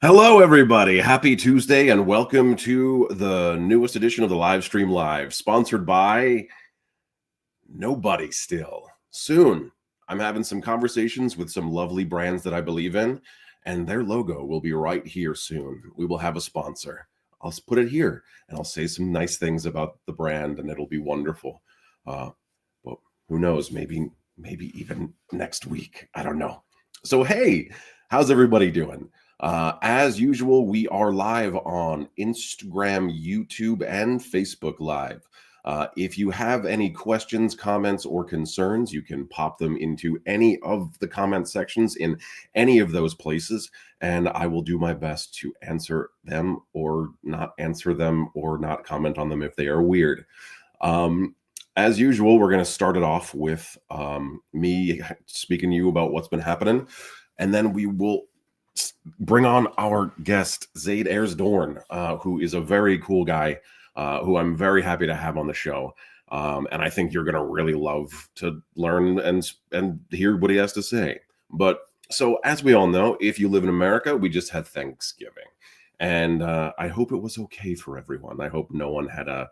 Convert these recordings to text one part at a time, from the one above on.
Hello, everybody. Happy Tuesday, and welcome to the newest edition of the Live Stream Live, sponsored by nobody still. Soon, I'm having some conversations with some lovely brands that I believe in, and their logo will be right here soon. We will have a sponsor. I'll put it here, and I'll say some nice things about the brand, and it'll be wonderful. But who knows? Maybe even next week. I don't know. So, hey, how's everybody doing? As usual, we are live on Instagram, YouTube, and Facebook Live. If you have any questions, comments, or concerns, you can pop them into any of the comment sections in any of those places, and I will do my best to answer them or not answer them or not comment on them if they are weird. As usual, we're going to start it off with me speaking to you about what's been happening, and then we will bring on our guest, Zayd Dohrn, who is a very cool guy, who I'm very happy to have on the show. And I think you're going to really love to learn and hear what he has to say. But so, as we all know, if you live in America, we just had Thanksgiving. And I hope it was okay for everyone. I hope no one had a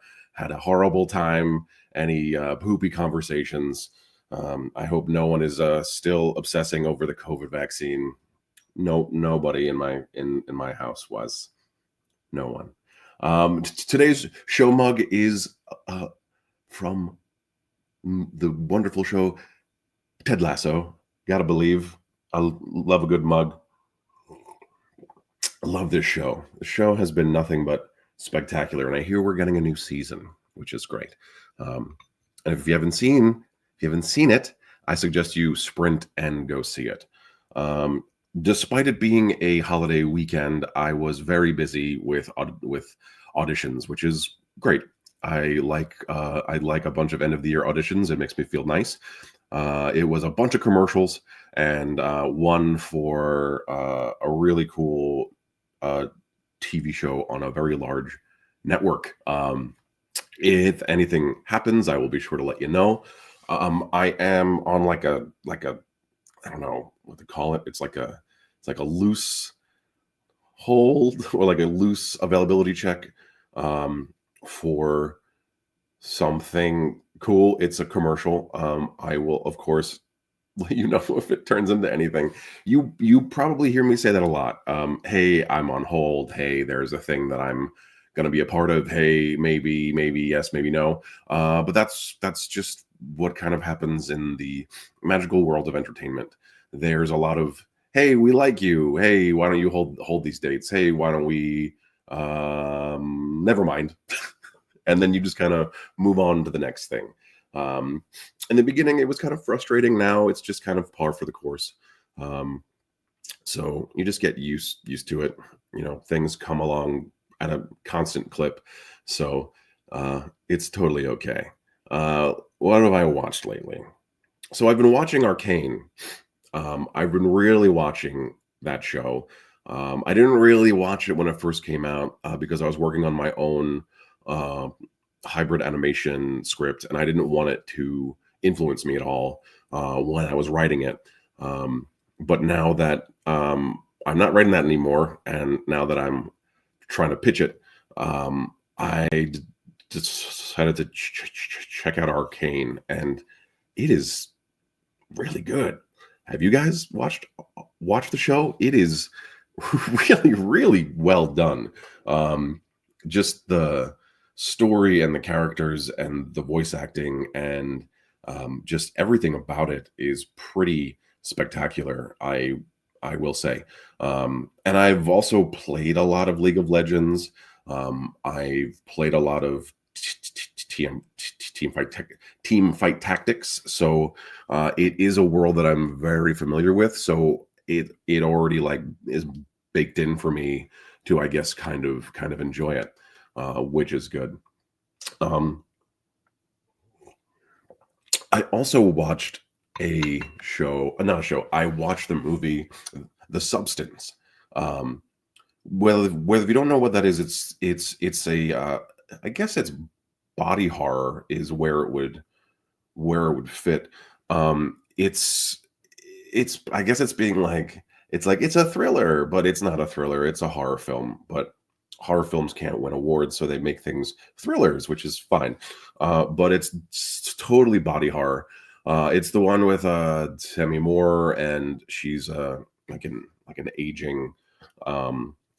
horrible time, any poopy conversations. I hope no one is still obsessing over the COVID vaccine. No, nobody in my house was. No one. Today's show mug is from the wonderful show Ted Lasso. Gotta believe. I love a good mug. I love this show. The show has been nothing but spectacular, and I hear we're getting a new season, which is great. And if you haven't seen it, I suggest you sprint and go see it. Despite it being a holiday weekend, I was very busy with auditions, which is great. I like a bunch of end of the year auditions. It makes me feel nice. It was a bunch of commercials and one for a really cool TV show on a very large network. If anything happens, I will be sure to let you know. I am on like a I don't know what to call it. It's like a loose hold or like a loose availability check for something cool. It's a commercial. I will, of course, let you know if it turns into anything. You probably hear me say that a lot. Hey, I'm on hold. Hey, there's a thing that I'm going to be a part of. Hey, maybe yes, maybe no. But that's just what kind of happens in the magical world of entertainment. There's a lot of, hey, we like you. Hey, why don't you hold these dates? Hey, why don't we never mind. And then you just kind of move on to the next thing. In the beginning, it was kind of frustrating. Now it's just kind of par for the course. So you just get used to it. You know, things come along at a constant clip. So it's totally okay. What have I watched lately? So I've been watching Arcane. I've been really watching that show. I didn't really watch it when it first came out because I was working on my own hybrid animation script, and I didn't want it to influence me at all when I was writing it. But now that I'm not writing that anymore, and now that I'm trying to pitch it, I decided to check out Arcane, and it is really good. Have you guys watched the show? It is really, really well done. Just the story and the characters and the voice acting and just everything about it is pretty spectacular. I will say. And I've also played a lot of League of Legends. I've played a lot of team fight tactics. So it is a world that I'm very familiar with. So it already like is baked in for me to, I guess, kind of enjoy it, which is good. I also watched I watched the movie The Substance. Whether if you don't know what that is, it's a I guess it's body horror is where it would fit. It's I guess it's being like it's like it's a thriller, but it's not a thriller. It's a horror film, but horror films can't win awards, so they make things thrillers, which is fine. But it's totally body horror. It's the one with Demi Moore, and she's like an aging,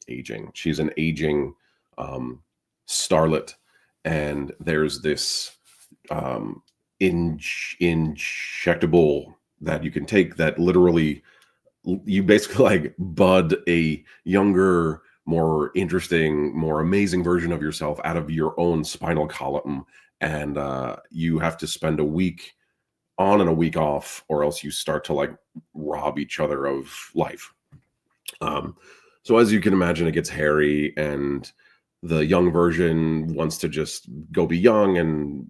aging. She's an aging starlet, and there's this injectable that you can take that literally you basically like bud a younger, more interesting, more amazing version of yourself out of your own spinal column, and you have to spend a week on and a week off, or else you start to like rob each other of life. Um, so as you can imagine, it gets hairy, and the young version wants to just go be young and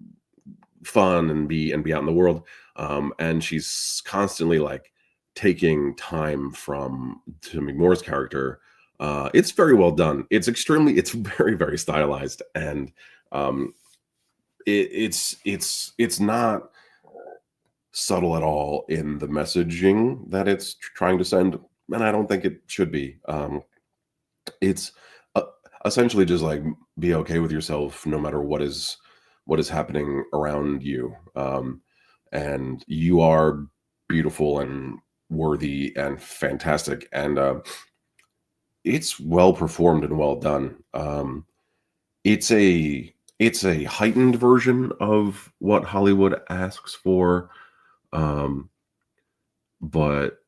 fun and be out in the world. And she's constantly like taking time from Demi Moore's character. It's very well done. It's very, very stylized, and it's not subtle at all in the messaging that it's trying to send, and I don't think it should be. It's essentially just like be okay with yourself no matter what is happening around you, and you are beautiful and worthy and fantastic, and it's well performed and well done. It's a heightened version of what Hollywood asks for, um, but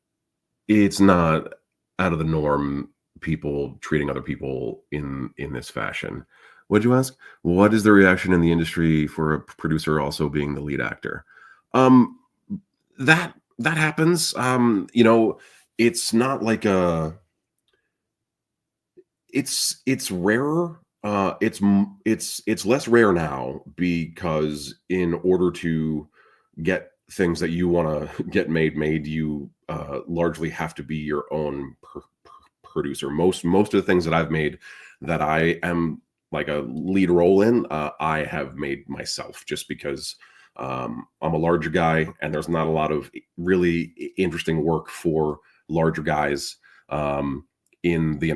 it's not out of the norm, people treating other people in this fashion. Would you ask? What is the reaction in the industry for a producer also being the lead actor? Um, that happens. It's not like a it's rarer. It's less rare now because in order to get things that you want to get made, you largely have to be your own producer. Most of the things that I've made that I am like a lead role in, I have made myself, just because I'm a larger guy and there's not a lot of really interesting work for larger guys. In the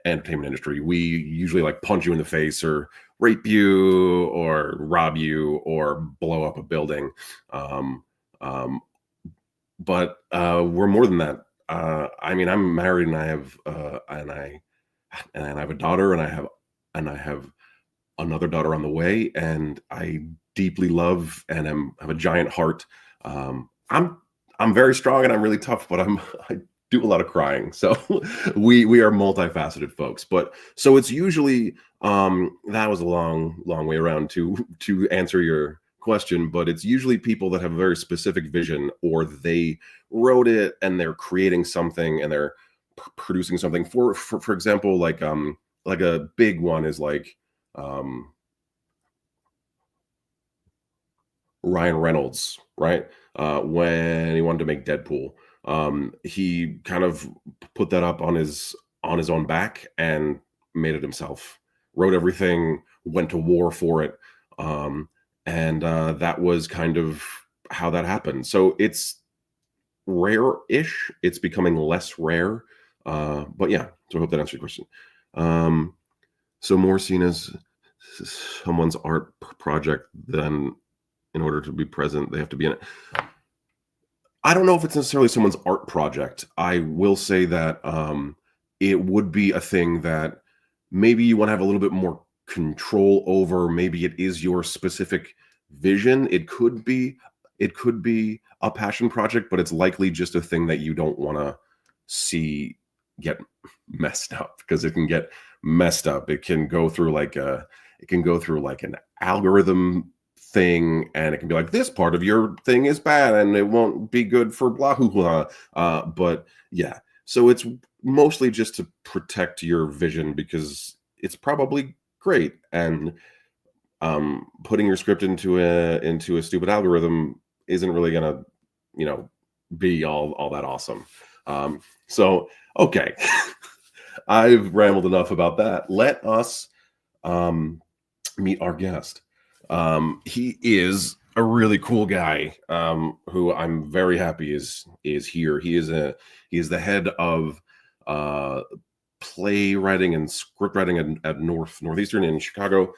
entertainment industry, we usually like punch you in the face or rape you or rob you or blow up a building. Um, um, but we're more than that. I mean, I'm married and I have a daughter, and I have another daughter on the way, and I deeply love and have a giant heart. I'm very strong and I'm really tough, but I do a lot of crying. So we are multifaceted folks. But so it's usually that was a long way around to answer your question, but it's usually people that have a very specific vision, or they wrote it and they're creating something and they're producing something. For example, like a big one is like um Ryan Reynolds, right? When he wanted to make Deadpool, he kind of put that up on his own back and made it himself. Wrote everything, went to war for it, and that was kind of how that happened. So it's rare-ish. It's becoming less rare, but yeah. So I hope that answers your question. Um, so more seen as someone's art project than in order to be present, they have to be in it. I don't know if it's necessarily someone's art project. I will say that it would be a thing that maybe you want to have a little bit more control over. Maybe it is your specific vision. It could be a passion project, but it's likely just a thing that you don't want to see get messed up, because it can get messed up. It can go through like an algorithm thing, and it can be like, this part of your thing is bad and it won't be good for blah blah blah. But yeah, so it's mostly just to protect your vision, because it's probably great, and putting your script into a stupid algorithm isn't really gonna, you know, be all that awesome. So okay, I've rambled enough about that. Let us meet our guest. He is a really cool guy, who I'm very happy is here. He is the head of uh, playwriting and script writing at Northeastern in Chicago.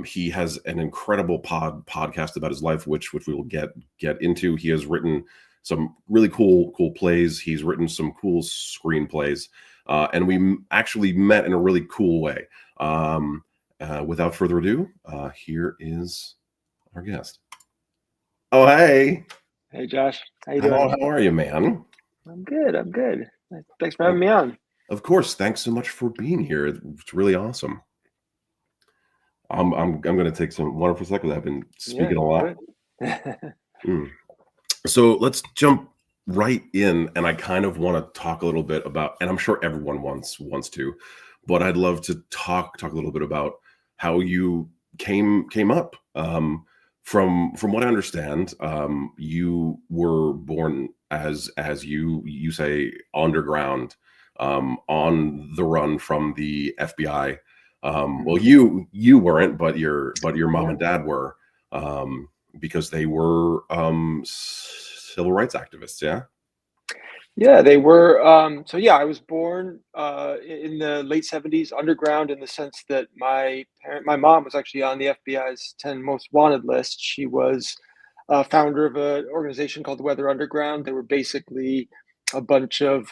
He has an incredible podcast about his life, which we will get into. He has written some really cool plays. He's written some cool screenplays, and we actually met in a really cool way. Without further ado, here is our guest. Oh, hey. Hey Josh, how you doing? How are you, man? I'm good. I'm good. Thanks for having me on. Of course. Thanks so much for being here. It's really awesome. I'm going to take some water for a second. I've been speaking a lot. So let's jump right in, and I kind of want to talk a little bit about, and I'm sure everyone wants to, but I'd love to talk a little bit about how you came up. From what I understand, you were born as you say underground, on the run from the FBI. Well, you weren't, but your mom and dad were, because they were civil rights activists. Yeah. Yeah, they were. So yeah, I was born in the late '70s, underground, in the sense that my mom was actually on the FBI's 10 most wanted list. She was founder of an organization called the Weather Underground. They were basically a bunch of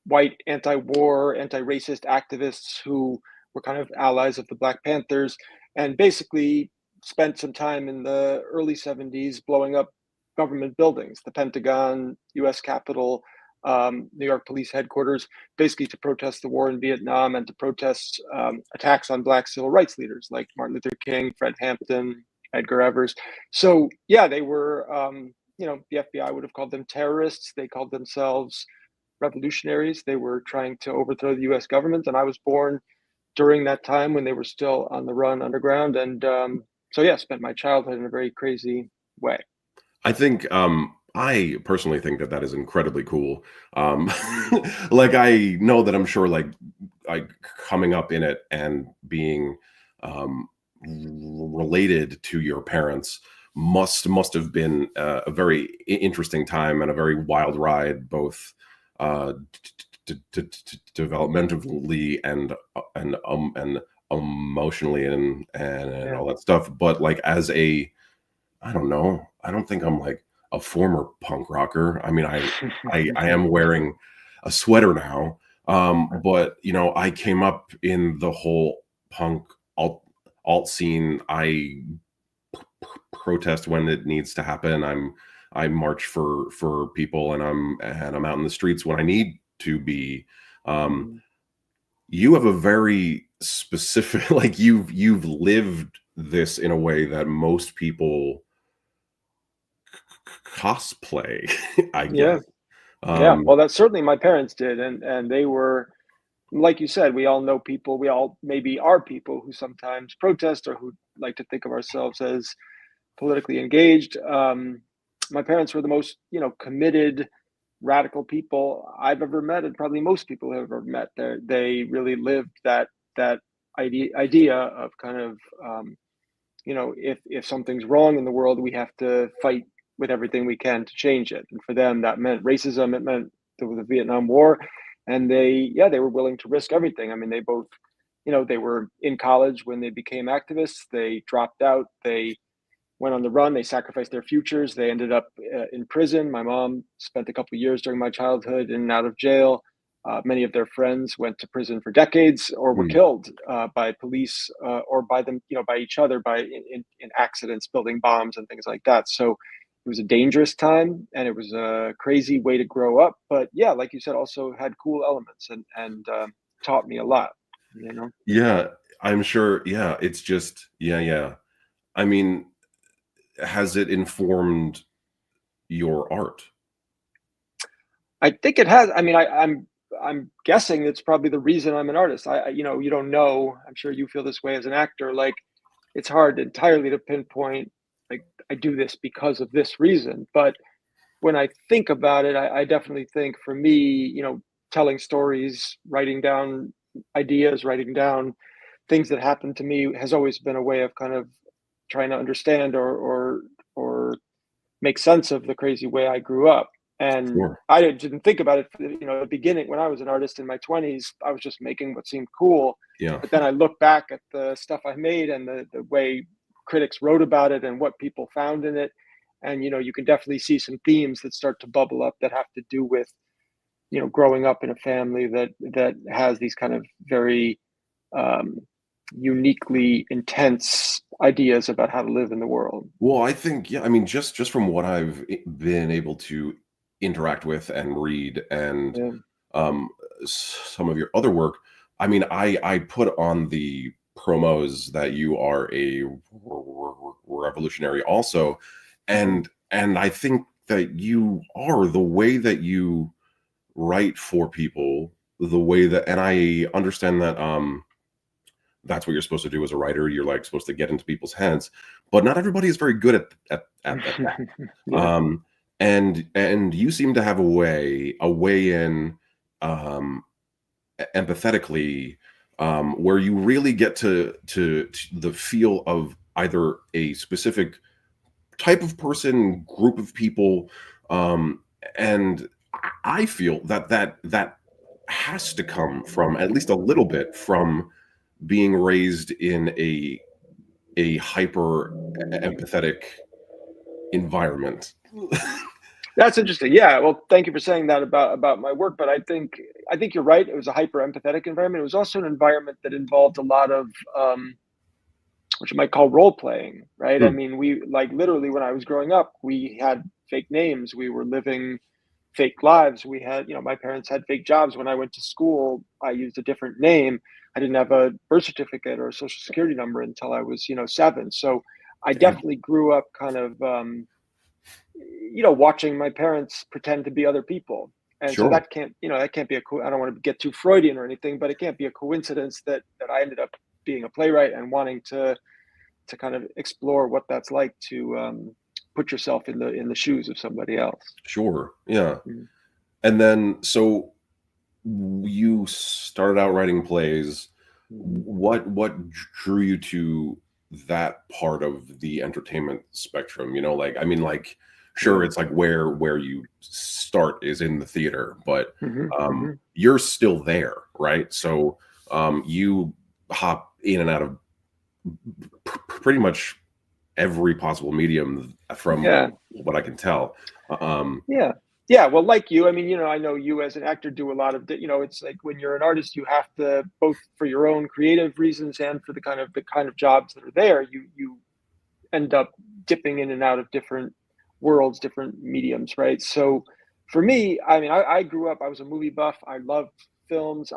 white anti-war, anti-racist activists who were kind of allies of the Black Panthers, and basically spent some time in the early '70s blowing up government buildings, the Pentagon, U.S. Capitol, New York Police headquarters, basically to protest the war in Vietnam and to protest attacks on Black civil rights leaders like Martin Luther King, Fred Hampton, Edgar Evers. So yeah, they were, the FBI would have called them terrorists. They called themselves revolutionaries. They were trying to overthrow the U.S. government, and I was born during that time when they were still on the run underground. And so yeah, spent my childhood in a very crazy way. I think I personally think that is incredibly cool. Mm. Like, I know that I'm sure like coming up in it and being related to your parents must have been a very interesting time and a very wild ride, both developmentally and emotionally and Yeah. all that stuff. But like, as a, I don't know. I don't think I'm like a former punk rocker. I mean, I am wearing a sweater now. But I came up in the whole punk alt scene. I protest when it needs to happen. I march for people, and I'm out in the streets when I need to be. Um, Mm. you have a very specific, like, you've lived this in a way that most people cosplay, I Yeah. guess. Yeah. Um, Well, that's certainly my parents did. And they were, like you said, we all know people, we all maybe are people who sometimes protest or who like to think of ourselves as politically engaged. My parents were the most, committed, radical people I've ever met, and probably most people have ever met. They really lived that idea of kind of, if something's wrong in the world, we have to fight with everything we can to change it. And for them, that meant racism. It meant the Vietnam War, and they were willing to risk everything. I mean, they both, they were in college when they became activists. They dropped out. They went on the run. They sacrificed their futures. They ended up in prison. My mom spent a couple of years during my childhood in and out of jail. Many of their friends went to prison for decades or were mm, killed by police or by them, by each other, in accidents, building bombs and things like that. So it was a dangerous time, and it was a crazy way to grow up. But yeah, like you said, also had cool elements and taught me a lot. You know. yeah, I'm sure. Yeah, it's just, yeah. I mean, has it informed your art? I think it has. I mean, I'm guessing it's probably the reason I'm an artist. You don't know. I'm sure you feel this way as an actor. Like, it's hard entirely to pinpoint. Like, I do this because of this reason. But when I think about it, I definitely think for me, telling stories, writing down ideas, writing down things that happened to me has always been a way of kind of trying to understand or make sense of the crazy way I grew up. And Sure. I didn't think about it, the beginning when I was an artist in my 20s, I was just making what seemed cool. Yeah. But then I look back at the stuff I made and the way critics wrote about it and what people found in it. And, you can definitely see some themes that start to bubble up that have to do with, growing up in a family that has these kind of very um, uniquely intense ideas about how to live in the world. Well, I think, yeah, I mean, just from what I've been able to interact with and read and Yeah. um, some of your other work, I mean, I put on the promos that you are a revolutionary also, Mhm. and I think that you are the way that you write for people, the way that, and I understand that that's what you're supposed to do as a writer. You're like supposed to get into people's heads, but not everybody is very good at that. Yeah. Um, and you seem to have a way in um, empathetically, where you really get to the feel of either a specific type of person, group of people, um, and I feel that has to come from at least a little bit from being raised in a hyper empathetic environment. That's interesting. Yeah. Well, thank you for saying that about my work. But I think you're right. It was a hyper empathetic environment. It was also an environment that involved a lot of what you might call role playing, right? I Hmm, mean, we like literally when I was growing up, we had fake names. We were living fake lives. We had, my parents had fake jobs. When I went to school, I used a different name. I didn't have a birth certificate or a social security number until I was, 7. So I damn, definitely grew up kind of, watching my parents pretend to be other people. And so sure, that can't be I don't want to get too Freudian or anything, but it can't be a coincidence that I ended up being a playwright and wanting to kind of explore what that's like to put yourself in the shoes of somebody else. sure, yeah. Mhm. And then, so you started out writing plays. Mhm. What drew you to that part of the entertainment spectrum? Like, I mean, like, sure, Yeah. it's like where you start is in the theater, but Hmm. Hmm. you're still there, right? So you hop in and out of pretty much every possible medium from Yeah. what I can tell. Um, Yeah. Yeah. Well, like you, I mean, I know you as an actor do a lot of, it's like when you're an artist, you have to both for your own creative reasons and for the kind of jobs that are there, you end up dipping in and out of different worlds, different mediums, right? So for me, I mean, I grew up, I was a movie buff. I loved films.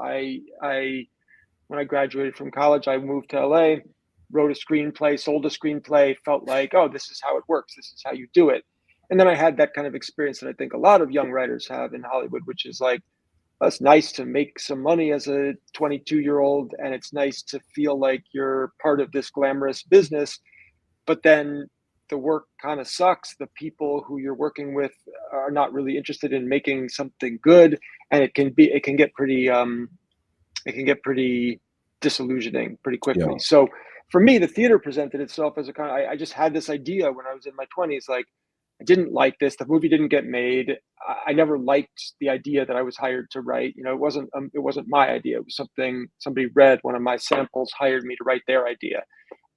When I graduated from college, I moved to LA, wrote a screenplay, sold a screenplay, felt like, oh, this is how it works. This is how you do it. And then I had that kind of experience that I think a lot of young writers have in Hollywood, which is like, oh, it's nice to make some money as a 22-year-old, and it's nice to feel like you're part of this glamorous business. But then the work kind of sucks. The people who you're working with are not really interested in making something good, and it can get pretty disillusioning pretty quickly. yeah, So for me, the theater presented itself as a kind of, I just had this idea when I was in my 20s, like I didn't like this. The movie didn't get made. I never liked the idea that I was hired to write. It wasn't my idea. It was something somebody read one of my samples, hired me to write their idea,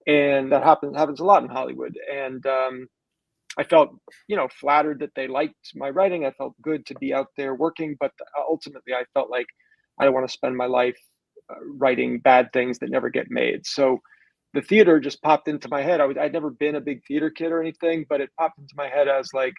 and that happens a lot in Hollywood. And I felt, flattered that they liked my writing. I felt good to be out there working, but ultimately, I felt like I don't want to spend my life writing bad things that never get made. So the theater just popped into my head. I'd never been a big theater kid or anything, but it popped into my head as like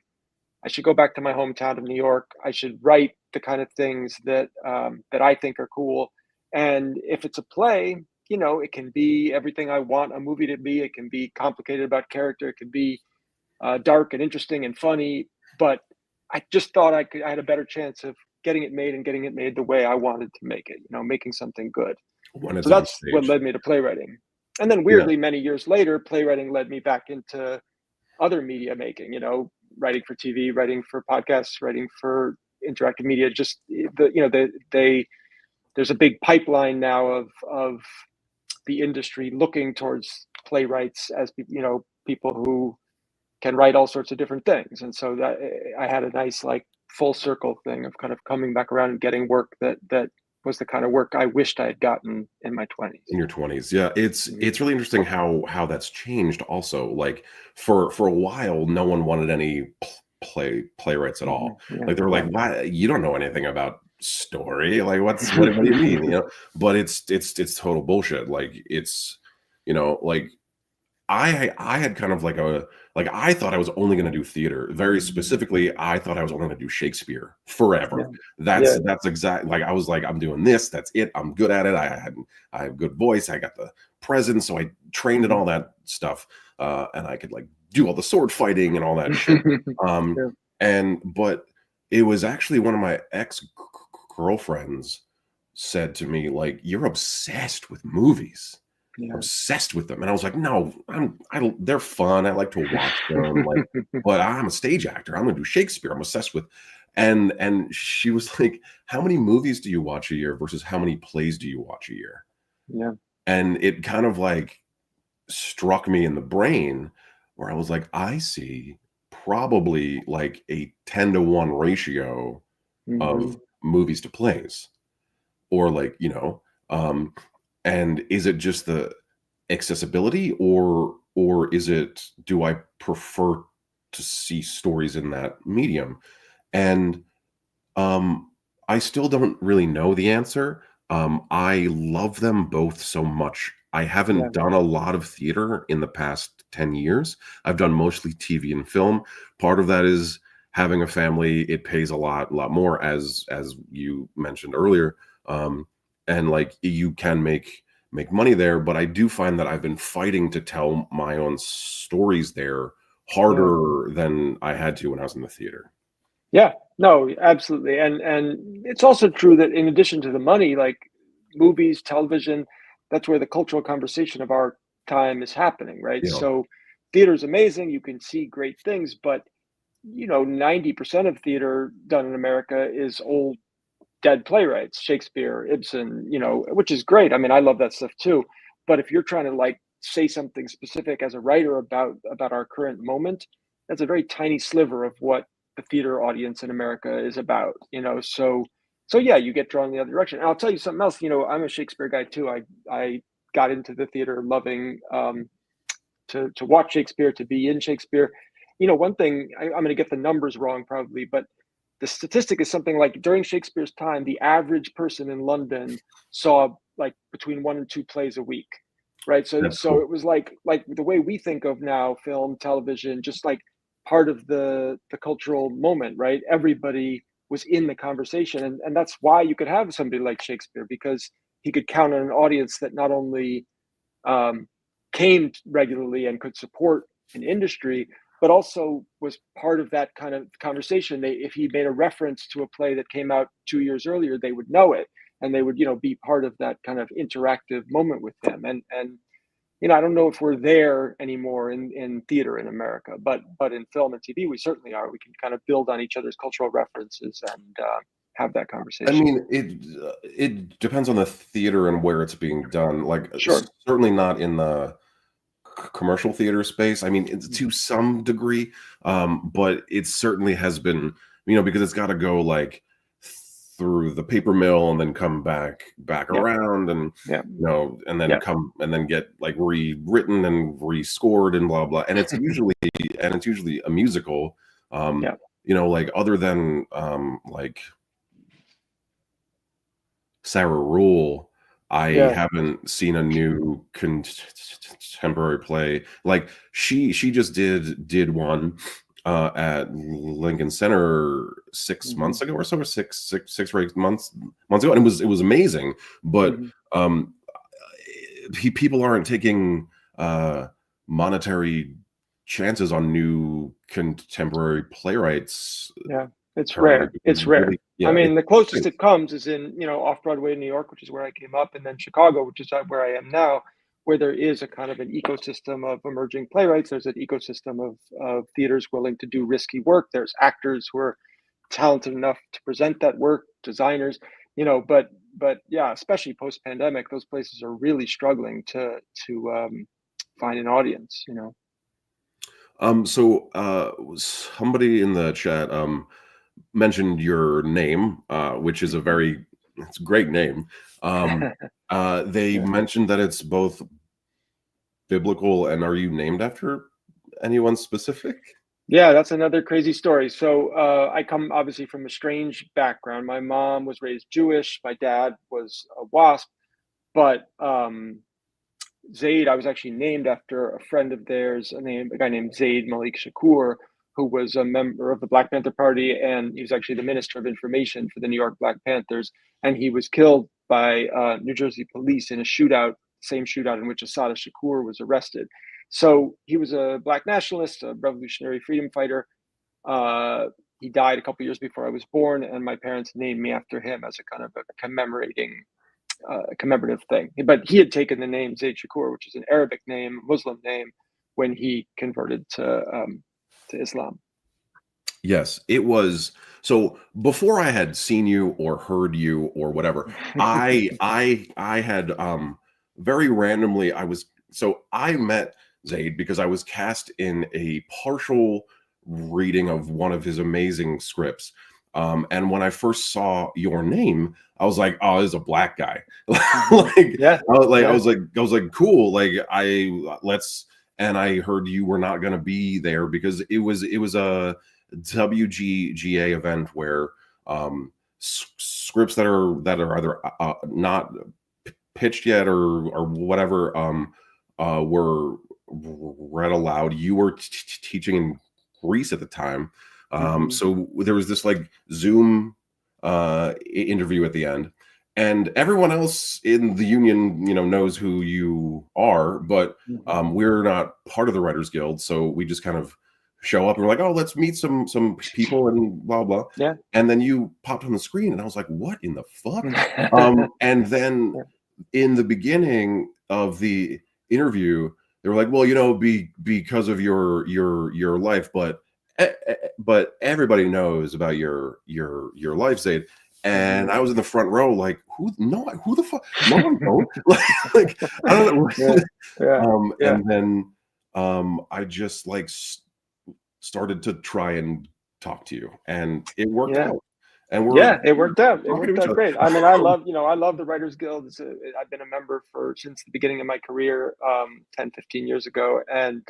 I should go back to my hometown of New York. I should write the kind of things that I think are cool. And if it's a play, it can be everything I want a movie to be. It can be complicated about character. It can be dark and interesting and funny. But I just thought I had a better chance of getting it made and getting it made the way I wanted to make it. Making something good. when So it's on that's what stage. led me to playwriting. And then Yeah. weirdly, many years later, playwriting led me back into other media making. Writing for TV, writing for podcasts, writing for interactive media. Just there's a big pipeline now of the industry looking towards playwrights as people who can write all sorts of different things. And so that I had a nice like full circle thing of kind of coming back around and getting work that was the kind of work I wished I had gotten in my 20s. In your 20s. Yeah, Mhm. it's really interesting how that's changed also. Like for a while, no one wanted any playwrights at all. Mhm. Yeah, Like they were yeah. like, "Why you don't know anything about story? Like what do you mean?" You know? But it's total bullshit. Like it's like I had kind of like I thought I was only gonna do theater. Very specifically, I thought I was only gonna do Shakespeare Yeah. forever. Yeah. That's exact like, I was like, "I'm doing this, that's it. I'm good at it. I have good voice. I got the presence." So I trained in Mhm. all that stuff, and I could, like, do all the sword fighting and all that shit. Um, Yeah. but it was actually one of my ex-girlfriends said to me, like, "You're obsessed with movies." Yeah. Obsessed with them, and I was like, "No, I don't they're fun, I like to watch them, like, but I'm a stage actor, I'm gonna do Shakespeare, I'm obsessed with." And she was like, "How many movies do you watch a year versus how many plays do you watch a year?" Yeah. And it kind of, like, struck me in the brain where I was like, "I see probably, like, a 10-to-1 ratio of Mhm. movies to plays." Or, like, um, and is it just the accessibility, or is it, do I prefer to see stories in that medium? And I still don't really know the answer. I love them both so much. I Yeah. haven't done a lot of theater in the past 10 years. I've done mostly TV and film. Part of that is having a family. It pays a lot more, as you mentioned earlier. And like, you can make money there, but I do find that I've been fighting to tell my own stories there Yeah. harder than I had to when I was in the theater. Yeah. No, absolutely. And it's also true that in addition to the money, like movies, television, that's where the cultural conversation of our time is happening, right? You know, So theater is amazing. You can see great things, but 90% of theater done in America is old dead playwrights, Shakespeare, Ibsen, which is great. I mean, I love that stuff too. But if you're trying to like say something specific as a writer about our current moment, that's a very tiny sliver of what the theater audience in America is about. So yeah, you get drawn in the other direction. And I'll tell you something else. I'm a Shakespeare guy too. I got into the theater loving to watch Shakespeare, to be in Shakespeare. One thing I'm going to get the numbers wrong probably, but the statistic is something like during Shakespeare's time, the average person in London saw like between 1 and 2 plays a week, right? So that's so cool. it was like the way we think of now film, television, just like part of the cultural moment, right? Everybody was in the conversation, and that's why you could have somebody like Shakespeare because he could count on an audience that not only um, came regularly and could support an industry, but also was part of that kind of conversation. If he made a reference to a play that came out 2 years earlier, they would know it, and they would, be part of that kind of interactive moment with him. And I don't know if we're there anymore in theater in America, but in film and TV, we certainly are. We can kind of build on each other's cultural references and have that I conversation. mean, it depends on the theater and where it's being done. Like, Sure. certainly not in the commercial theater space. I mean, it's to Mhm. some degree, but it certainly has been, because it's got to go like through the paper mill and then come back Yeah. around, and Yeah. and then Yeah. come and then get like rewritten and rescored and blah blah. And it's usually a musical. Yeah. Like, other than like Sarah Rule, I Yeah. haven't seen a new contemporary play. Like, she just did one at Lincoln Center 6 Mhm. months ago or so, or six or 8 months ago, and it was amazing. But Mhm. um, people aren't taking monetary chances on new contemporary playwrights Yeah, it's currently, rare. because It's rare. really, I yeah, mean, it's the closest strange. it comes is in, off Broadway in New York, which is where I came up, and then Chicago, which is where I am now, where there is a kind of an ecosystem of emerging playwrights. There's an ecosystem of theaters willing to do risky work. There's actors who are talented enough to present that work, designers, but yeah, especially post pandemic, those places are really struggling to find an audience. Somebody in the chat mentioned your name, which is it's a great name. They Yeah. mentioned that it's both biblical, and are you named after anyone specific? Yeah, that's another crazy story. So I come obviously from a strange background. My mom was raised Jewish. My dad was a WASP, but Zayd, I was actually named after a friend of theirs, a guy named Zayd Malik Shakur, who was a member of the Black Panther Party, and he was actually the Minister of Information for the New York Black Panthers. And he was killed by New Jersey police in a shootout, same shootout in which Assata Shakur was arrested. So he was a Black nationalist, a revolutionary freedom fighter. Uh, he died a couple years before I was born, and my parents named me after him as a kind of a commemorative thing. But he had taken the name Zayd Shakur, which is an Arabic name, Muslim name, when he converted to Islam. Yes, it was. So before I had seen you or heard you or whatever, I had very randomly I met Zayd because I was cast in a partial reading of one of his amazing scripts. And when I first saw your name, I was like, "Oh, this is a black guy." Like, Yeah, I yeah. was like, "Cool." Like, let's. And I heard you were not going to be there because it was a WGGA event where scripts that are either not pitched yet or whatever were read aloud. You were teaching in Greece at the time, Mm-hmm. so there was this like Zoom interview at the end, and everyone else in the union, knows who you are, but Mm-hmm. we're not part of the Writers Guild, so we just kind of show up and we're like, oh, let's meet some people and blah blah. Yeah. And then you popped on the screen, and I was like, what in the fuck? And then Yeah. in the beginning of the interview, they were like, well, because of your life, but everybody knows about your life, Zayd. And Mm-hmm. I was in the front row, like, who the fuck? No one knows. like, I don't know. Yeah. Yeah. Yeah. And then I just like started to try and talk to you, and it worked Yeah. out. And we're Yeah, it worked out. It talking to worked each out other. great. I mean, I love the Writers Guild. I've been a member since the beginning of my career, 10, 15 years ago. And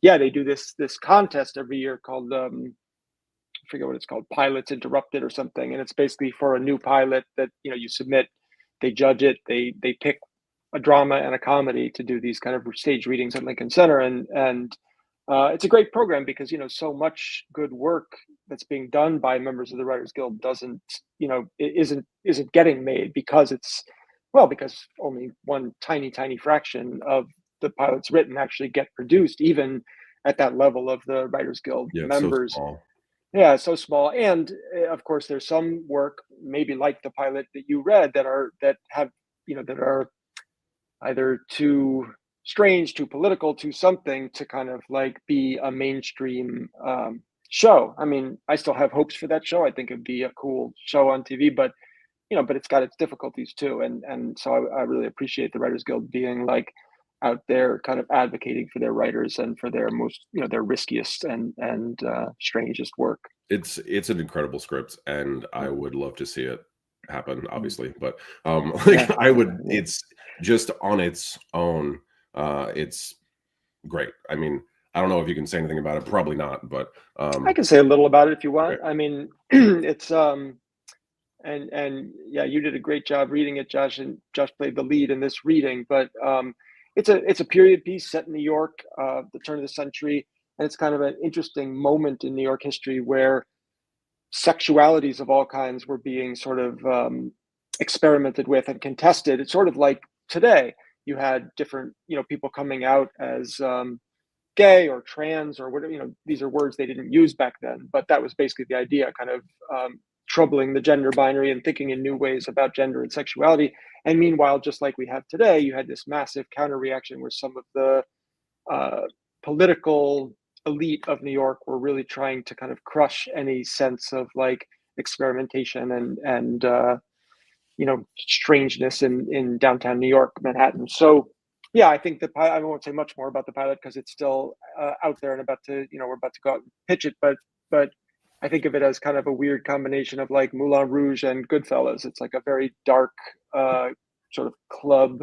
yeah, they do this contest every year called I forget what it's called, Pilots Interrupted or something. And it's basically for a new pilot that, you submit, they judge it, they pick a drama and a comedy to do these kind of stage readings at Lincoln Center. And it's a great program because, so much good work that's being done by members of the Writers Guild doesn't, it isn't getting made because only one tiny fraction of the pilots written actually get produced, even at that level of the Writers Guild Yeah, it's so members. small. Yeah, it's so small, and of course, there's some work, maybe like the pilot that you read, that are either too strange, too political, too something to kind of like be a mainstream show. I mean, I still have hopes for that show. I think it'd be a cool show on TV, but but it's got its difficulties too. And so I really appreciate the Writers Guild being like out there, kind of advocating for their writers and for their most, their riskiest and strangest work. It's an incredible script, and I Mm, would love to see it happen, mm. obviously. But Yeah, like I would, yeah. it's just on its own. It's great. I mean, I don't know if you can say anything about it. Probably not, but I can say a little about it if you okay. want. I mean, it's and yeah, you did a great job reading it, Josh, and Josh played the lead in this reading. But it's a period piece set in New York, the turn of the century, and it's kind of an interesting moment in New York history where sexualities of all kinds were being sort of experimented with and contested. It's sort of like today you had different, people coming out as gay or trans or whatever. These are words they didn't use back then, but that was basically the idea, kind of troubling the gender binary and thinking in new ways about gender and sexuality. And meanwhile, just like we have today, you had this massive counter reaction where some of the uh, political elite of New York were really trying to kind of crush any sense of like experimentation and strangeness in downtown New York, Manhattan. So Yeah, I think the pilot. I won't say much more about the pilot because it's still out there and about to, we're about to go out and pitch it. But I think of it as kind of a weird combination of like Moulin Rouge and Goodfellas. It's like a very dark, uh, sort of club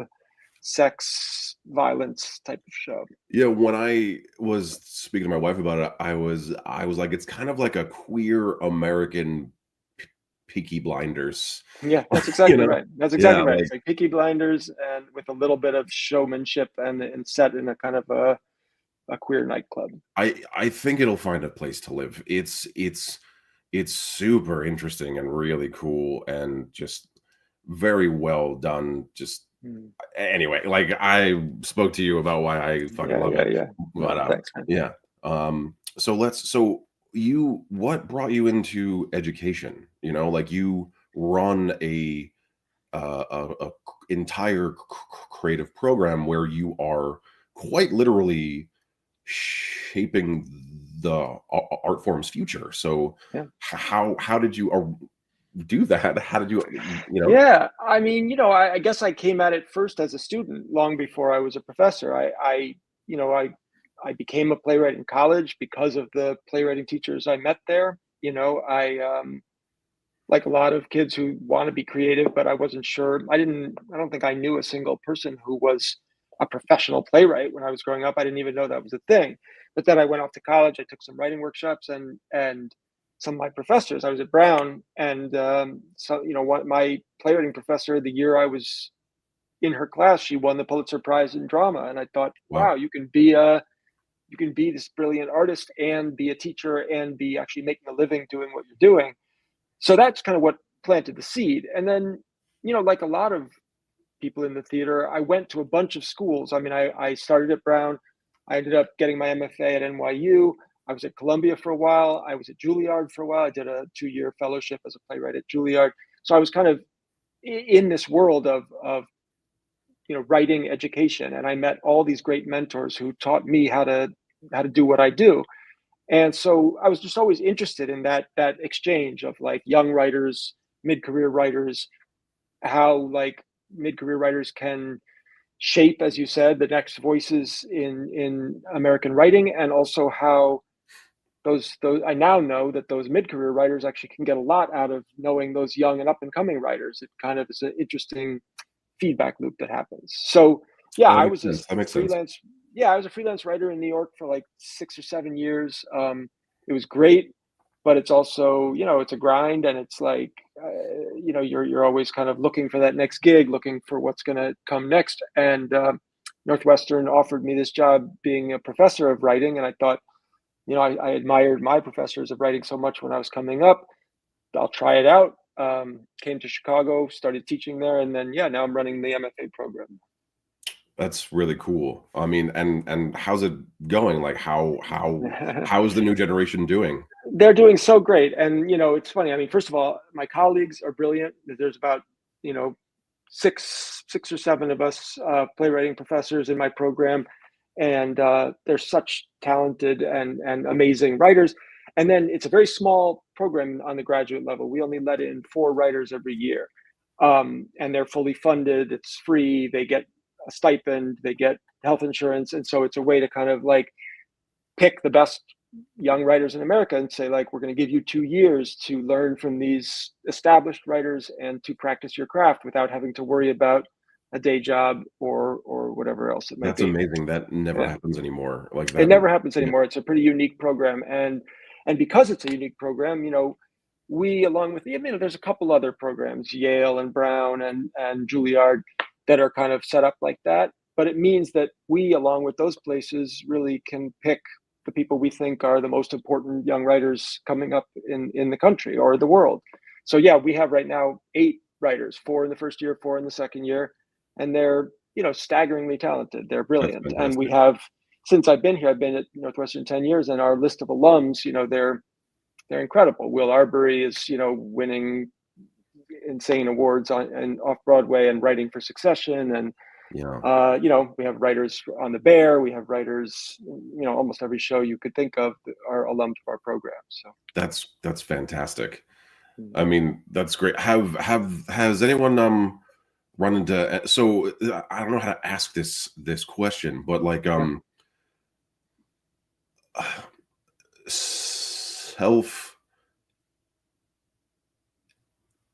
sex violence type of show. Yeah, when I was speaking to my wife about it, I was like, it's kind of like a queer American P Peaky Blinders, Yeah, that's you exactly know? right. That's Yeah, exactly right. like It's like Peaky Blinders and with a little bit of showmanship and set in a kind of a queer nightclub. I think it'll find a place to live. It's super interesting and really cool and just very well done. Just Mm. anyway, like I spoke to you about why I fucking Yeah, love yeah, it. yeah. But No, thanks, man. yeah. So you what brought you into education? You know, like you run a entire creative program where you are quite literally shaping the art form's future. So Yeah. how did you do that? How did you know? Yeah, I mean, I guess I came at it first as a student, long before I was a professor. You know, I became a playwright in college because of the playwriting teachers I met there. Like a lot of kids who want to be creative, but I wasn't sure. I don't think I knew a single person who was a professional playwright when I was growing up. I didn't even know that was a thing. But then I went off to college. I took some writing workshops, and some of my professors. I was at Brown, and so what my playwriting professor, the year I was in her class, she won the Pulitzer Prize in drama, and I thought, Wow. wow, you can be this brilliant artist and be a teacher and be actually making a living doing what you're doing. So that's kind of what planted the seed. And then, like a lot of people in the theater, I went to a bunch of schools. I mean, I started at Brown. I ended up getting my MFA at NYU. I was at Columbia for a while. I was at Juilliard for a while. I did a 2-year fellowship as a playwright at Juilliard. So I was kind of in this world of writing education, and I met all these great mentors who taught me how to do what I do. And so I was just always interested in that exchange of like young writers, mid-career writers, how like mid-career writers can shape, as you said, the next voices in American writing, and also how those I now know that those mid-career writers actually can get a lot out of knowing those young and up and coming writers. It kind of is an interesting feedback loop that happens. So yeah, That I makes was sense. this That makes sense. freelance. Yeah, I was a freelance writer in New York for like 6 or 7 years. It was great, but it's also it's a grind, and it's like you're always kind of looking for that next gig, looking for what's going to come next. And Northwestern offered me this job being a professor of writing, and I thought, I admired my professors of writing so much when I was coming up. I'll try it out. Came to Chicago, started teaching there, and then yeah, now I'm running the MFA program. That's really cool. I mean, and how's it going? Like how is the new generation doing? They're doing so great, and it's funny. I mean, first of all, my colleagues are brilliant. There's about you know six or seven of us playwriting professors in my program, and they're such talented and amazing writers. And then it's a very small program on the graduate level. We only let in 4 writers every year, and they're fully funded. It's free. They get a stipend. They get health insurance, and so it's a way to kind of like pick the best young writers in America and say, like, we're going to give you 2 years to learn from these established writers and to practice your craft without having to worry about a day job or whatever else it might That's be. amazing. That never Yeah. happens anymore. Like It that. never happens Yeah. anymore. It's a pretty unique program. And because it's a unique program, we, along with there's a couple other programs, Yale and Brown and Juilliard, that are kind of set up like that. But it means that we, along with those places, really can pick the people we think are the most important young writers coming up in the country or the world. So yeah, we have right now 8 writers, 4 in the first year, 4 in the second year, and they're staggeringly talented. They're That's brilliant, and we fantastic. have, since I've been here, I've been at Northwestern 10 years, and our list of alums, they're incredible. Will Arbery is, winning insane awards on and off Broadway and writing for Succession. And, Yeah. we have writers on The Bear. We have writers, almost every show you could think of are alums of our program. So, That's fantastic. mm. I mean, that's great. Has anyone run into, so I don't know how to ask this question, but like Yeah. self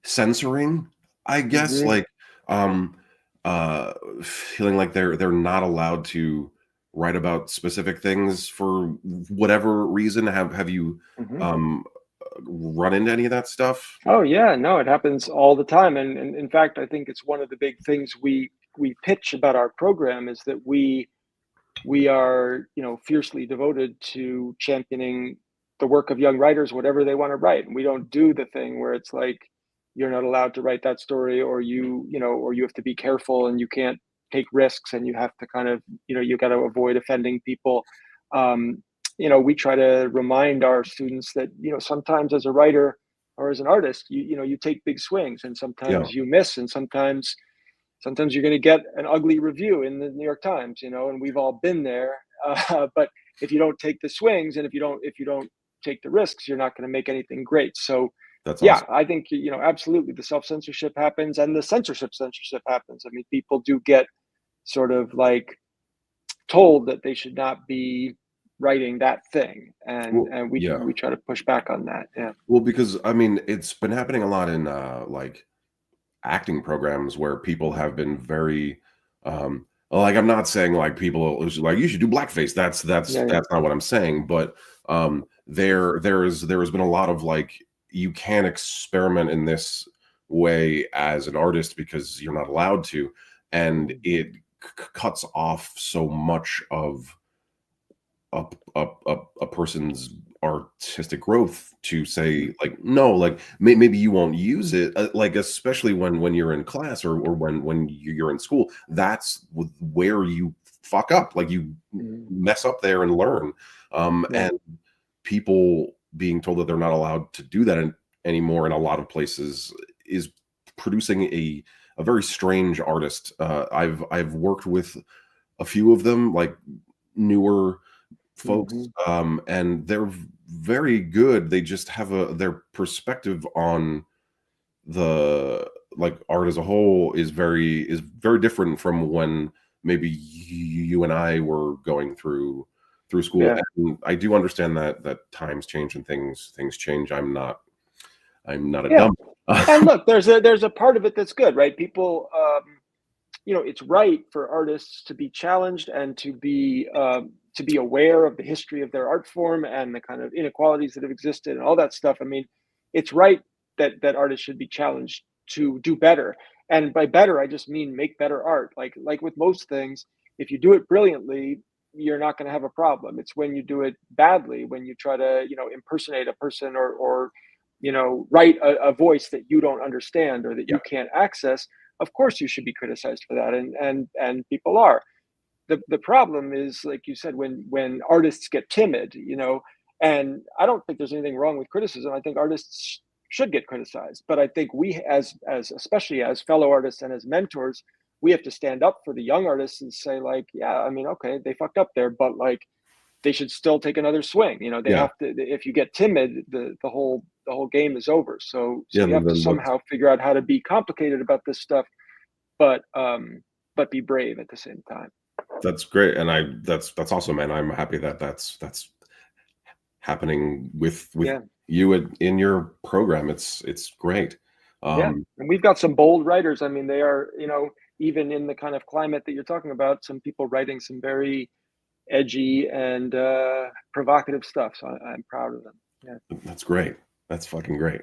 censoring, I guess, Hmm. like um uh feeling like they're not allowed to write about specific things for whatever reason. Have you Hmm. um run into any of that stuff? Oh yeah, no, it happens all the time, and in fact, I think it's one of the big things we pitch about our program is that we are, fiercely devoted to championing the work of young writers, whatever they want to write. And we don't do the thing where it's like you're not allowed to write that story, or or you have to be careful and you can't take risks and you have to kind of, you got to avoid offending people. Um, we try to remind our students that, sometimes as a writer or as an artist, you take big swings and Yeah, sometimes you miss and sometimes you're going to get an ugly review in the New York Times, and we've all been there. But if you don't take the swings and if you don't take the risks, you're not going to make anything great. So, that's yeah, awesome. I think absolutely the self censorship happens and the censorship happens. I mean, people do get sort of like told that they should not be writing that thing, and Well, and we yeah. we try to push back on that. Yeah. Well, because I mean, it's been happening a lot in like acting programs where people have been very like, I'm not saying like people is like you should do blackface. Yeah. Yeah. That's not what I'm saying, but there has been a lot of like, you can't experiment in this way as an artist because you're not allowed to, and Mhm. it cuts off so much of a, a person's artistic growth to Mhm. say like, no, like maybe you won't use it, like especially when you're in class, or when you're in school, that's where you fuck up, like you Mhm. mess up there and learn. Yeah. And people being told that they're not allowed to do that anymore in a lot of places is producing a very strange artist. I've worked with a few of them, like newer folks, Mhm. and they're very good. They just have their perspective on the, like, art as a whole is very different from when maybe you and I were going through school. Yeah. And I do understand that times change and things change. I'm not a Yeah. dumb. And look, there's a part of it that's good, right? People, it's right for artists to be challenged and to be aware of the history of their art form and the kind of inequalities that have existed and all that stuff. I mean, it's right that artists should be challenged to do better. And by better, I just mean make better art. Like with most things, if you do it brilliantly, you're not going to have a problem. It's when you do it badly, when you try to, impersonate a person or write a voice that you don't understand or that Yeah, you can't access. Of course you should be criticized for that, and people are. The problem is, like you said, when artists get timid, and I don't think there's anything wrong with criticism. I think artists should get criticized, but I think we, as especially as fellow artists and as mentors, we have to stand up for the young artists and say, like, yeah, I mean, okay, they fucked up there, but like they should still take another swing. They yeah, have to. If you get timid, the whole game is over. So yeah. you have to Then what? somehow figure out how to be complicated about this stuff, but be brave at the same time. That's great, and that's awesome, man. I'm happy that that's happening with Yeah. you in your program. It's great. Yeah, Um, and we've got some bold writers. I mean, they are, even in the kind of climate that you're talking about, some people writing some very edgy and provocative stuff. So I'm proud of them. Yeah. that's great. That's fucking great.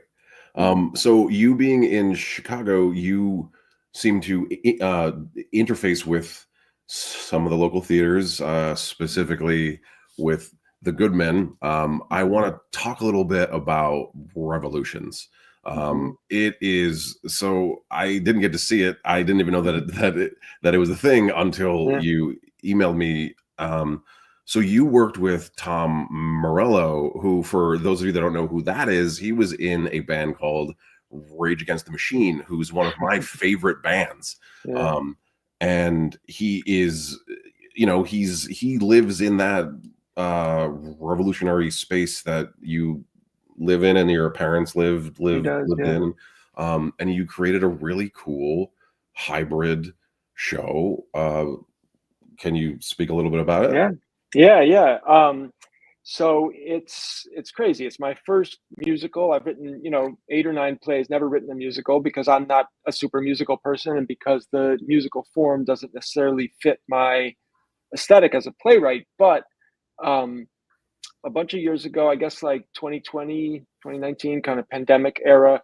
Mhm. So you being in Chicago, you seem to interface with some of the local theaters, specifically with the Good Men. I Mhm. want to talk a little bit about Revolutions. Mhm. It is, so I didn't get to see it. I didn't even know that Mhm. that it was a thing until Yeah. you emailed me. So you worked with Tom Morello, who, for those of you that don't know who that is, he was in a band called Rage Against the Machine, who's one of my favorite bands. Yeah. Um, and he is, he lives in that revolutionary space that you live in and your parents lived He lived does. lived Yeah. in. And you created a really cool hybrid show. Can you speak a little bit about it? Yeah. So it's crazy. It's my first musical. I've written, 8 or 9 plays, never written a musical because I'm not a super musical person and because the musical form doesn't necessarily fit my aesthetic as a playwright. But um, a bunch of years ago, I guess like 2020, 2019 kind of pandemic era,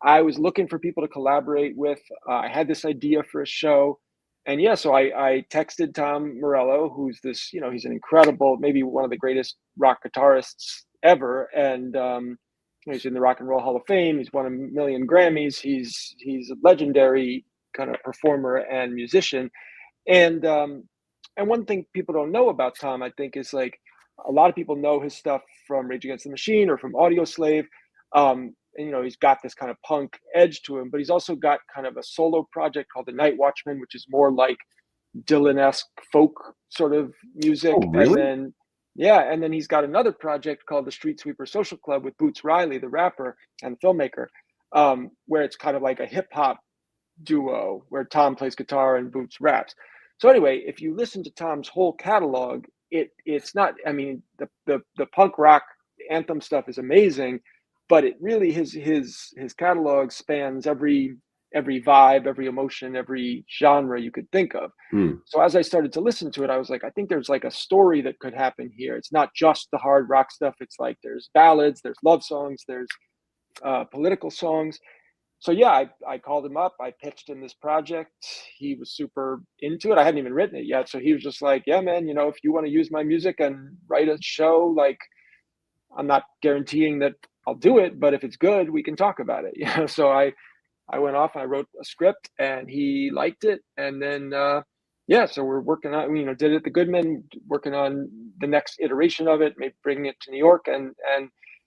I was looking for people to collaborate with. I had this idea for a show. And yeah, so I texted Tom Morello, who's this, he's an incredible, maybe one of the greatest rock guitarists ever. And he's in the Rock and Roll Hall of Fame. He's won a million Grammys. He's a legendary kind of performer and musician. And one thing people don't know about Tom, I think, is like a lot of people know his stuff from Rage Against the Machine or from Audio Slave. And he's got this kind of punk edge to him, but he's also got kind of a solo project called The Night Watchman, which is more like Dylan-esque folk sort of music. Oh, really? And then he's got another project called the Street Sweeper Social Club with Boots Riley, the rapper and filmmaker, where it's kind of like a hip hop duo where Tom plays guitar and Boots raps. So anyway, if you listen to Tom's whole catalog, it's not. I mean, the punk rock anthem stuff is amazing, but it really his catalog spans every vibe, every emotion, every genre you could think of. So as I started to listen to it, I was like, I think there's like a story that could happen here. It's not just the hard rock stuff. It's like there's ballads, there's love songs, there's political songs. So yeah, I called him up. I pitched him this project. He was super into it. I hadn't even written it yet, so he was just like, "Yeah, man, if you want to use my music and write a show, like, I'm not guaranteeing that I'll do it, but if it's good, we can talk about it." So I went off and I wrote a script, and he liked it, and then so we're working on, did it at the Goodman, working on the next iteration of it, maybe bringing it to New York, and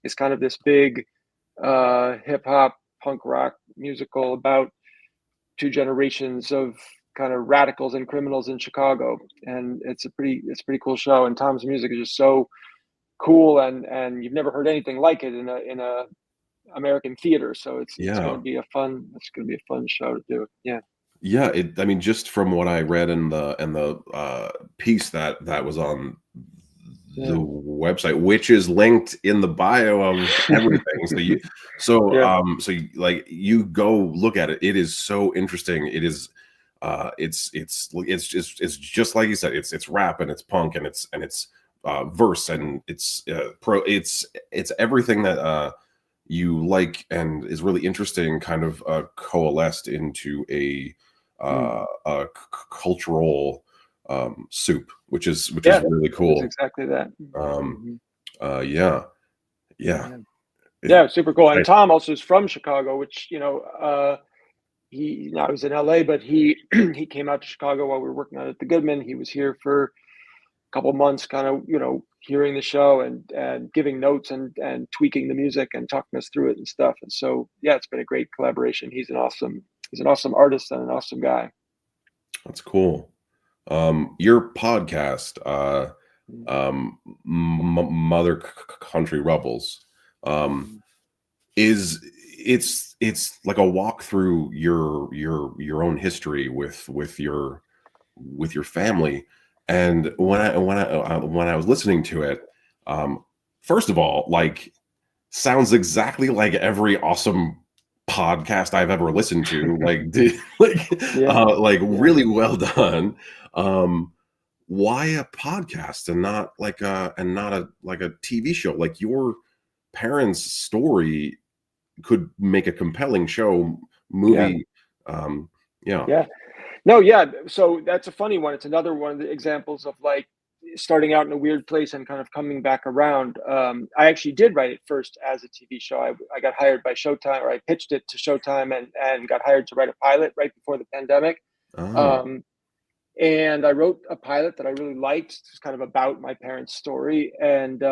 it's kind of this big hip hop punk rock musical about 2 generations of kind of radicals and criminals in Chicago, and it's a pretty cool show. And Tom's music is just so cool, and you've never heard anything like it in a American theater. So it's going to Yeah. be a fun show to do. Yeah. Yeah, I mean, just from what I read in the piece that was on the Yeah. website, which is linked in the bio of everything. Yeah. Like you go look at it. It is so interesting. It is, it's just like you said. It's rap and it's punk and it's verse and it's it's everything that you like and is really interesting. Kind of coalesced into a cultural soup, which is really cool. Exactly that. Yeah. Yeah, super cool. And Tom also is from Chicago, which he now he's in LA, but he he came out to Chicago while we were working on it at the Goodman. He was here for a couple months, kind of hearing the show and giving notes and tweaking the music and talking us through it and stuff. And so yeah, it's been a great collaboration. He's an awesome artist and an awesome guy. That's cool. Your podcast, Mother Country Rebels, it's like a walk through your own history with your family. And when I was listening to it, first of all, like, sounds exactly like every awesome podcast I've ever listened to. Really well done. Why a podcast and not like a TV show? Like, your parents' story could make a compelling show, movie. Yeah. No, yeah. So that's a funny one. It's another one of the examples of like starting out in a weird place and kind of coming back around. I actually did write it first as a TV show. I got hired by Showtime, or I pitched it to Showtime and got hired to write a pilot right before the pandemic. And I wrote a pilot that I really liked. It's kind of about my parents' story, and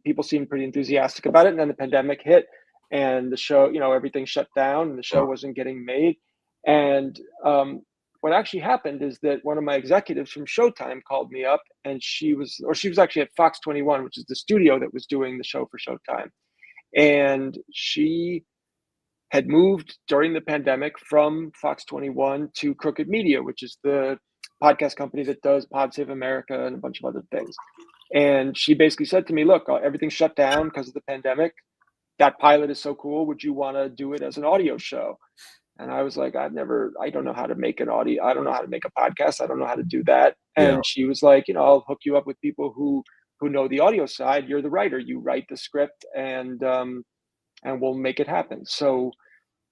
people seemed pretty enthusiastic about it. And then the pandemic hit, and the show, everything shut down, and the show wasn't getting made. And what actually happened is that one of my executives from Showtime called me up, and she was actually at Fox 21, which is the studio that was doing the show for Showtime. And she had moved during the pandemic from Fox 21 to Crooked Media, which is the podcast company that does Pod Save America and a bunch of other things. And she basically said to me, look, everything's shut down because of the pandemic. That pilot is so cool. Would you want to do it as an audio show? And I was like, I don't know how to make an audio. I don't know how to make a podcast. I don't know how to do that. Yeah. And she was like, I'll hook you up with people who know the audio side. You're the writer. You write the script and we'll make it happen. So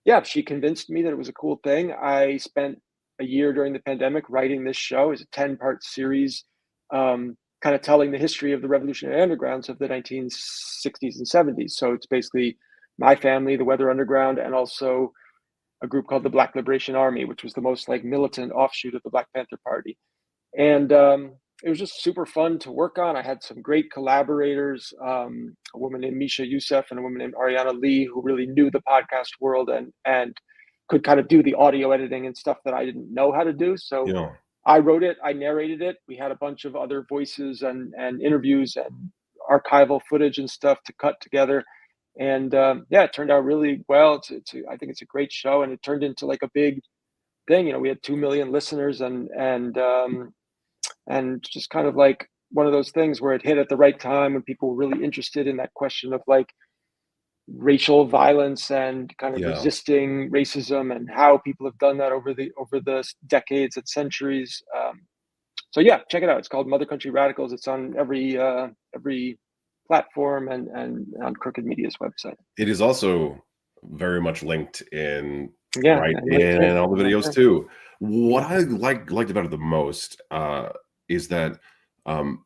yeah, she convinced me that it was a cool thing. I spent a year during the pandemic writing this show. It's a 10-part series, kind of telling the history of the revolutionary undergrounds of the 1960s and 70s. So it's basically my family, the Weather Underground, and also a group called the Black Liberation Army, which was the most like militant offshoot of the Black Panther Party. And it was just super fun to work on. I had some great collaborators, a woman named Misha Youssef and a woman named Ariana Lee, who really knew the podcast world and could kind of do the audio editing and stuff that I didn't know how to do. So Yeah. I wrote it, I narrated it. We had a bunch of other voices and interviews and archival footage and stuff to cut together. And yeah, it turned out really well. I think it's a great show, and it turned into like a big thing. We had 2 million listeners, and just kind of like one of those things where it hit at the right time when people were really interested in that question of like racial violence and kind of Yeah. resisting racism and how people have done that over the decades and centuries. So yeah, check it out. It's called Mother Country Radicals. It's on every platform and on Crooked Media's website. It is also very much linked in Yeah, right and in all the videos too. What Yeah. I liked about it the most is that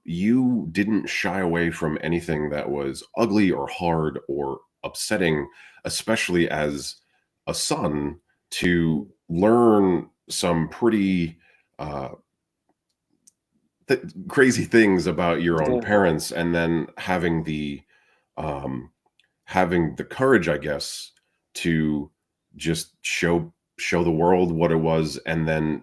you didn't shy away from anything that was ugly or hard or upsetting, especially as a son, to learn some pretty crazy things about your own Yeah. parents, and then um, having the courage, I guess, to just show the world what it was, and then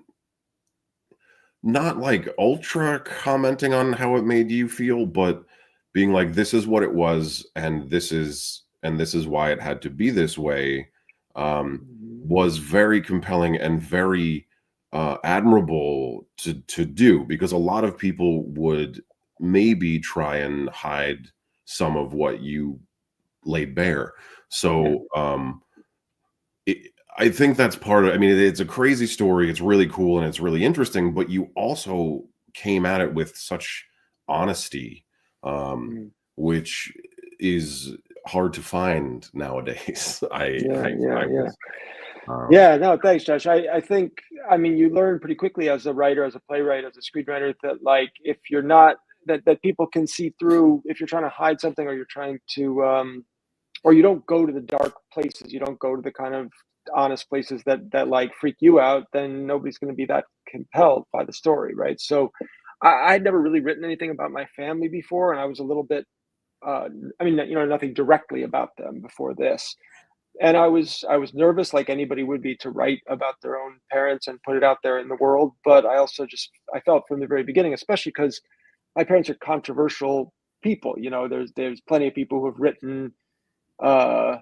not like ultra commenting on how it made you feel, but being like, this is what it was, and this is why it had to be this way, Mhm. was very compelling and very admirable to do, because a lot of people would maybe try and hide some of what you laid bare. Yeah. So I think that's part of, I mean, it's a crazy story. It's really cool and it's really interesting, but you also came at it with such honesty, Mm. which is hard to find nowadays. I Yeah. was, um, Yeah, no, thanks, Josh. I think, I mean, you learn pretty quickly as a writer, as a playwright, as a screenwriter, that like if you're not that people can see through if you're trying to hide something, or you're trying to or you don't go to the dark places, you don't go to the kind of honest places that like freak you out, then nobody's going to be that compelled by the story, right? So I'd never really written anything about my family before, and I was a little bit I mean, nothing directly about them before this. And I was nervous, like anybody would be, to write about their own parents and put it out there in the world. But I also I felt from the very beginning, especially because my parents are controversial people. There's plenty of people who have written uh,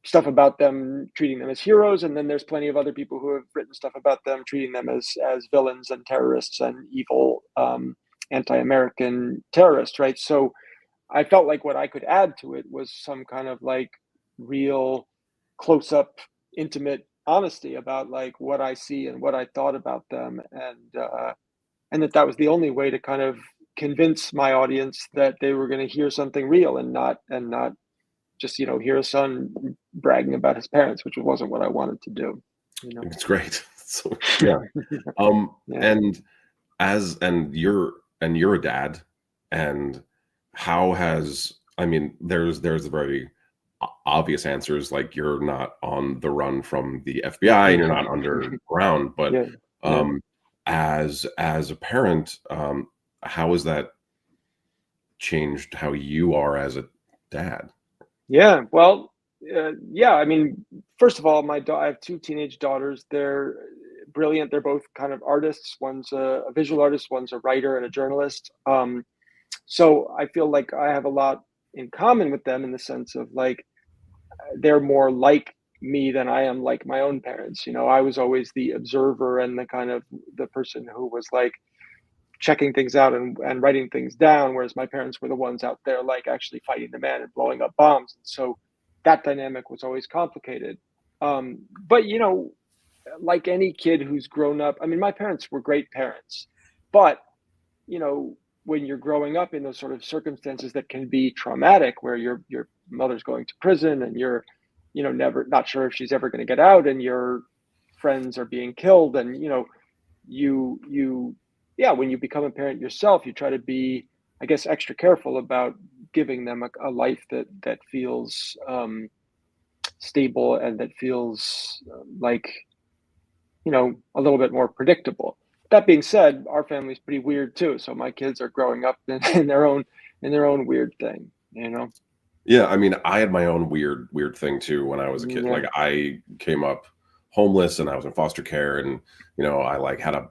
stuff about them, treating them as heroes, and then there's plenty of other people who have written stuff about them, treating them as villains and terrorists and evil anti-American terrorists, right? So I felt like what I could add to it was some kind of like real close up, intimate honesty about like what I see and what I thought about them, and that was the only way to kind of convince my audience that they were going to hear something real and not just hear a son bragging about his parents, which wasn't what I wanted to do. it's great. So yeah. Yeah. And you're a dad, and how has, I mean, there's the very obvious answers, like you're not on the run from the FBI and you're not underground, but Yeah. Yeah. um as a parent, how has that changed how you are as a dad? Yeah, well, yeah. I mean, first of all, I have two teenage daughters. They're brilliant. They're both kind of artists. One's a visual artist. One's a writer and a journalist. So I feel like I have a lot in common with them in the sense of like they're more like me than I am like my own parents. I was always the observer and the kind of the person who was like checking things out and writing things down, whereas my parents were the ones out there like actually fighting the man and blowing up bombs. And so that dynamic was always complicated. But like any kid who's grown up, I mean, my parents were great parents, but when you're growing up in those sort of circumstances that can be traumatic, where your mother's going to prison and you're, never not sure if she's ever going to get out, and your friends are being killed, and you yeah, when you become a parent yourself, you try to be, I guess, extra careful about giving them a life that feels stable, and that feels like a little bit more predictable. That being said, our family's pretty weird too. So my kids are growing up in their own weird thing. Yeah, I mean, I had my own weird thing too when I was a kid. Yeah, Like, I came up homeless and I was in foster care, and I like had a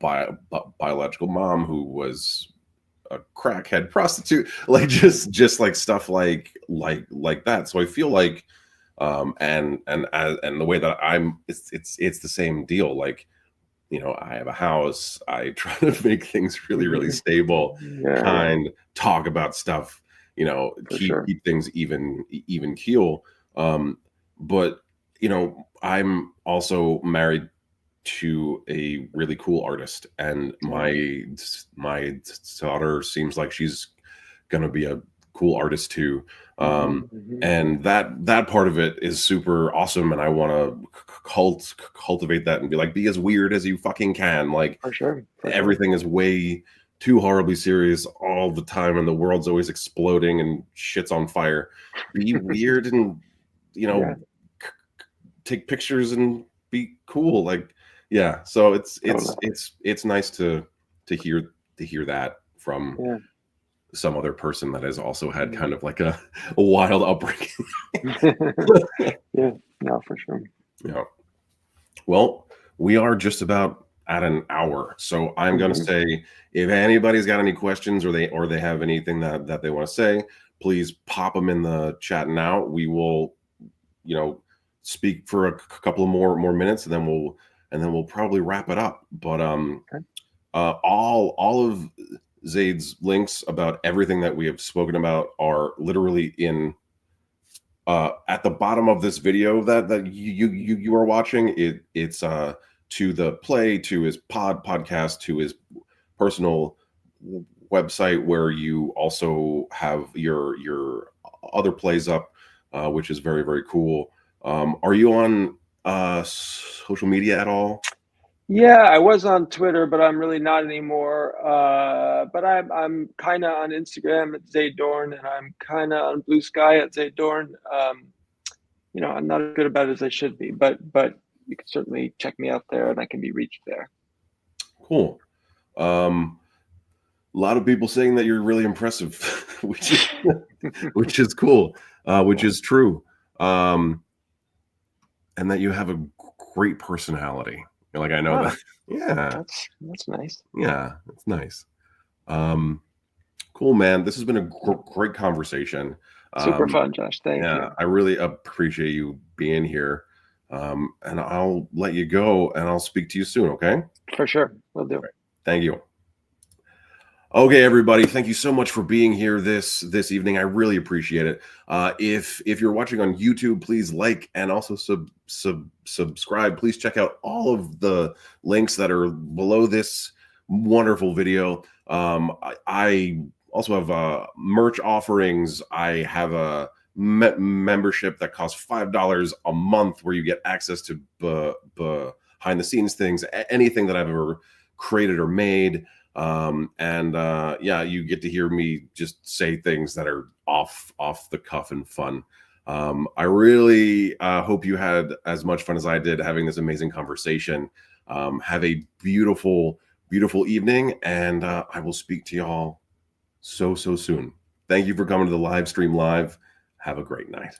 biological mom who was a crackhead prostitute, like just like stuff like that. So I feel like and the way that it's the same deal. Like, I have a house. I try to make things really stable, yeah, kind, talk about stuff, for keep sure. keep things even keel. But I'm also married to a really cool artist, and Yeah. my daughter seems like she's gonna be a cool artist too. Hmm, hmm. And that part of it is super awesome, and I want to cultivate that and be as weird as you fucking can. Like, For sure. For sure. everything is way too horribly serious all the time, and the world's always exploding and shit's on fire. Be weird and you Yeah. know c- take pictures and be cool. Like, yeah. So it's it's Totally. it's it's nice to hear that from Yeah. some other person that has also had kind of like a wild upbringing. Yeah. No, for sure. Yeah. Well, we are just about at an hour, so I'm going to Hmm. say, if anybody's got any questions, or they have anything that they want to say, please pop them in the chat now. We will, you know, speak for a couple of more minutes, and then we'll probably wrap it up. But Okay. all of Zayd's links about everything that we have spoken about are literally in at the bottom of this video that you are watching. It's to the play, to his podcast, to his personal website, where you also have your other plays up, which is very cool. Are you on social media at all? Yeah, I was on Twitter, but I'm really not anymore. But I'm kind of on Instagram at Zayd Dohrn, and I'm kind of on Blue Sky at Zayd Dohrn. I'm not as good about it as I should be, but you can certainly check me out there, and I can be reached there. Cool. um a lot of people saying that you're really impressive, which is cool, which is true. um and that you have a great personality. Like, I know Oh, that. Yeah, that's nice. yeah, it's nice. Um, cool, man. This has been a great conversation. Super Um, fun, Josh. Thank yeah, you. I really appreciate you being here. And I'll let you go, and I'll speak to you soon. Okay. For sure. Will do. Thank you. Okay, everybody, thank you so much for being here this evening. I really appreciate it. If you're watching on YouTube, please like and also subscribe. Please check out all of the links that are below this wonderful video. I also have merch offerings. I have a membership that costs $5 a month, where you get access to behind the scenes things, anything that I've ever created or made. And yeah, you get to hear me just say things that are off the cuff and fun. I really hope you had as much fun as I did having this amazing conversation. Have a beautiful evening, and I will speak to y'all so soon. Thank you for coming to the live stream live. Have a great night.